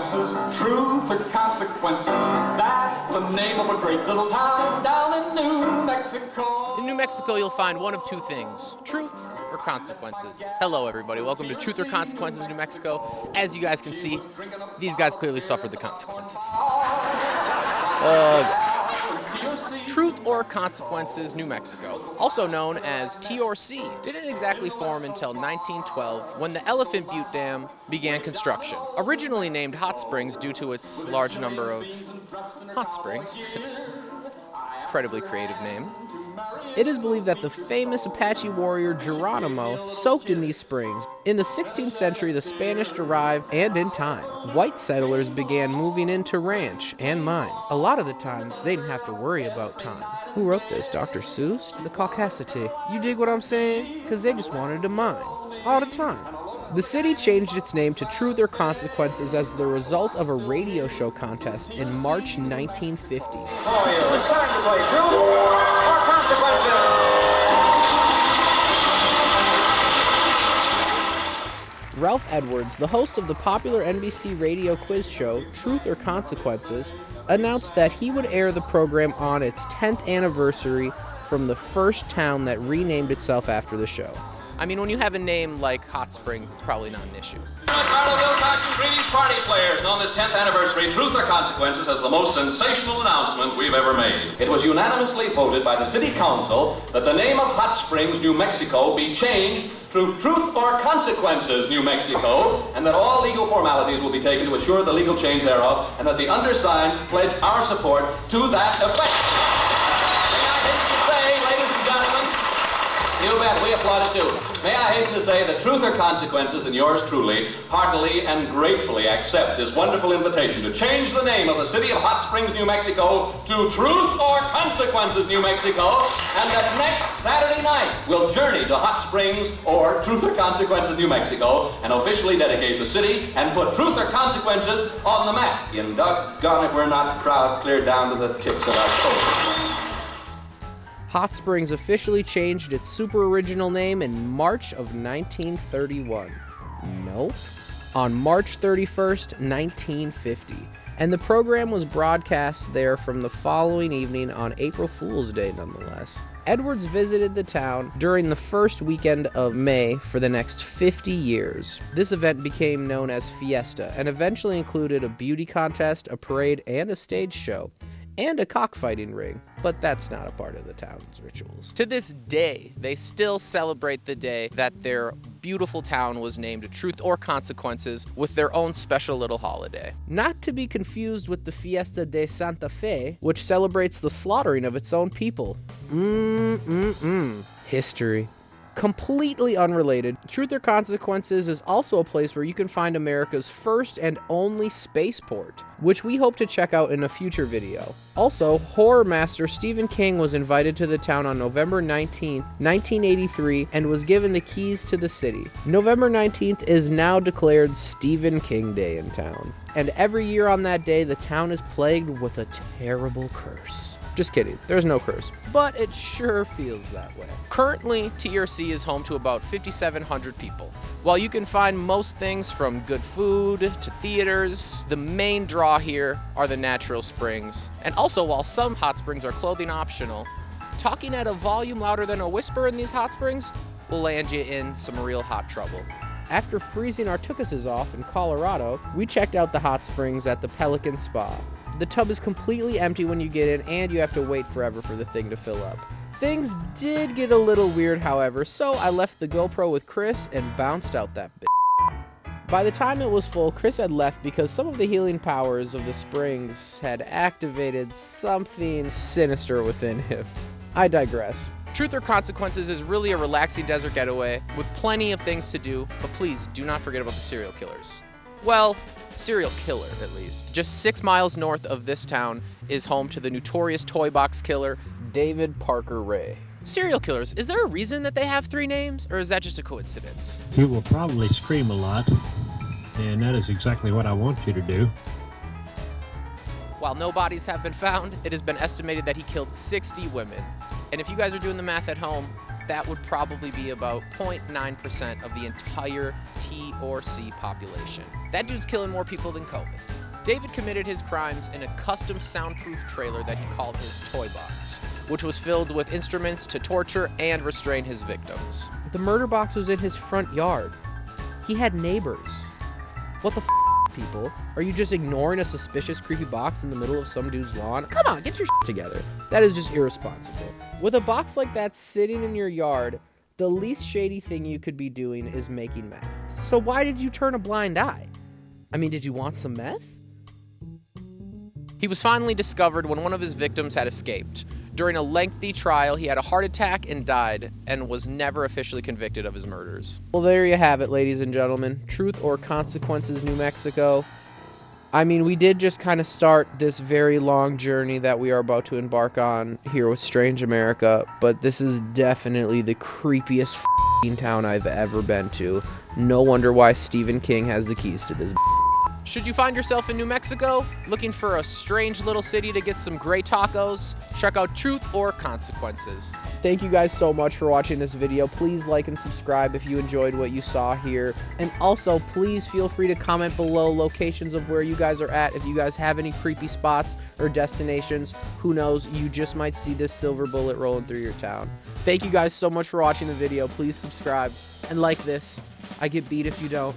consequences, truth or consequences. That's the name of a great little town down in New Mexico. In New Mexico, you'll find one of two things, truth or consequences. Hello, everybody. Welcome to Truth or Consequences, New Mexico. As you guys can see, these guys clearly suffered the consequences. Truth or Consequences, New Mexico, also known as TorC, didn't exactly form until 1912 when the Elephant Butte Dam began construction. Originally named Hot Springs due to its large number of hot springs. Incredibly creative name. It is believed that the famous Apache warrior Geronimo soaked in these springs. In the 16th century, the Spanish arrived, and in time, white settlers began moving into ranch and mine. A lot of the times, they didn't have to worry about time. Who wrote this, Dr. Seuss? The caucasity. You dig what I'm saying? Because they just wanted to mine. All the time. The city changed its name to Truth or Consequences as the result of a radio show contest in March 1950. Oh, yeah, it's time to play Truth or Consequences. Ralph Edwards, the host of the popular NBC radio quiz show Truth or Consequences, announced that he would air the program on its 10th anniversary from the first town that renamed itself after the show. I mean, when you have a name like Hot Springs, it's probably not an issue. Greetings, party players. On this 10th anniversary, Truth or Consequences is the most sensational announcement we've ever made. It was unanimously voted by the City Council that the name of Hot Springs, New Mexico, be changed to Truth or Consequences, New Mexico, and that all legal formalities will be taken to assure the legal change thereof, and that the undersigned pledge our support to that effect. You bet, we applaud it too. May I hasten to say that Truth or Consequences and yours truly heartily and gratefully accept this wonderful invitation to change the name of the city of Hot Springs, New Mexico to Truth or Consequences, New Mexico, and that next Saturday night we'll journey to Hot Springs or Truth or Consequences, New Mexico, and officially dedicate the city and put Truth or Consequences on the map. In doggone if we're not proud clear down to the tips of our toes. Hot Springs officially changed its super original name in March of 1931. No, on March 31st, 1950. And the program was broadcast there from the following evening on April Fool's Day, nonetheless. Edwards visited the town during the first weekend of May for the next 50 years. This event became known as Fiesta and eventually included a beauty contest, a parade, and a stage show. And a cockfighting ring, but that's not a part of the town's rituals. To this day, they still celebrate the day that their beautiful town was named Truth or Consequences with their own special little holiday. Not to be confused with the Fiesta de Santa Fe, which celebrates the slaughtering of its own people. History. Completely unrelated, Truth or Consequences is also a place where you can find America's first and only spaceport, which we hope to check out in a future video. Also, horror master Stephen King was invited to the town on November 19th, 1983, and was given the keys to the city. November 19th is now declared Stephen King Day in town. And every year on that day, the town is plagued with a terrible curse. Just kidding, there's no curse, but it sure feels that way. Currently, TRC is home to about 5,700 people. While you can find most things from good food to theaters, the main draw here are the natural springs. And also, while some hot springs are clothing optional, talking at a volume louder than a whisper in these hot springs will land you in some real hot trouble. After freezing our tuchuses off in Colorado, we checked out the hot springs at the Pelican Spa. The tub is completely empty when you get in, and you have to wait forever for the thing to fill up. Things did get a little weird, however, so I left the GoPro with Chris and bounced out that bitch. By the time it was full, Chris had left because some of the healing powers of the springs had activated something sinister within him. I digress. Truth or Consequences is really a relaxing desert getaway with plenty of things to do, but please do not forget about the serial killers. Well, serial killer, at least. Just 6 miles north of this town is home to the notorious toy box killer, David Parker Ray. Serial killers, is there a reason that they have 3 names, or is that just a coincidence? You will probably scream a lot, and that is exactly what I want you to do. While no bodies have been found, it has been estimated that he killed 60 women. And if you guys are doing the math at home, that would probably be about 0.9% of the entire TorC population. That dude's killing more people than COVID. David committed his crimes in a custom soundproof trailer that he called his toy box, which was filled with instruments to torture and restrain his victims. The murder box was in his front yard. He had neighbors. What the people? Are you just ignoring a suspicious, creepy box in the middle of some dude's lawn? Come on, get your together. That is just irresponsible. With a box like that sitting in your yard, the least shady thing you could be doing is making meth. So why did you turn a blind eye? I mean, did you want some meth? He was finally discovered when one of his victims had escaped. During a lengthy trial, he had a heart attack and died, and was never officially convicted of his murders. Well, there you have it, ladies and gentlemen. Truth or Consequences, New Mexico. I mean, we did just kind of start this very long journey that we are about to embark on here with Strange America, but this is definitely the creepiest town I've ever been to. No wonder why Stephen King has the keys to this. Should you find yourself in New Mexico, looking for a strange little city to get some great tacos, check out Truth or Consequences. Thank you guys so much for watching this video. Please like and subscribe if you enjoyed what you saw here. And also, please feel free to comment below locations of where you guys are at. If you guys have any creepy spots or destinations, who knows, you just might see this silver bullet rolling through your town. Thank you guys so much for watching the video. Please subscribe and like this. I get beat if you don't.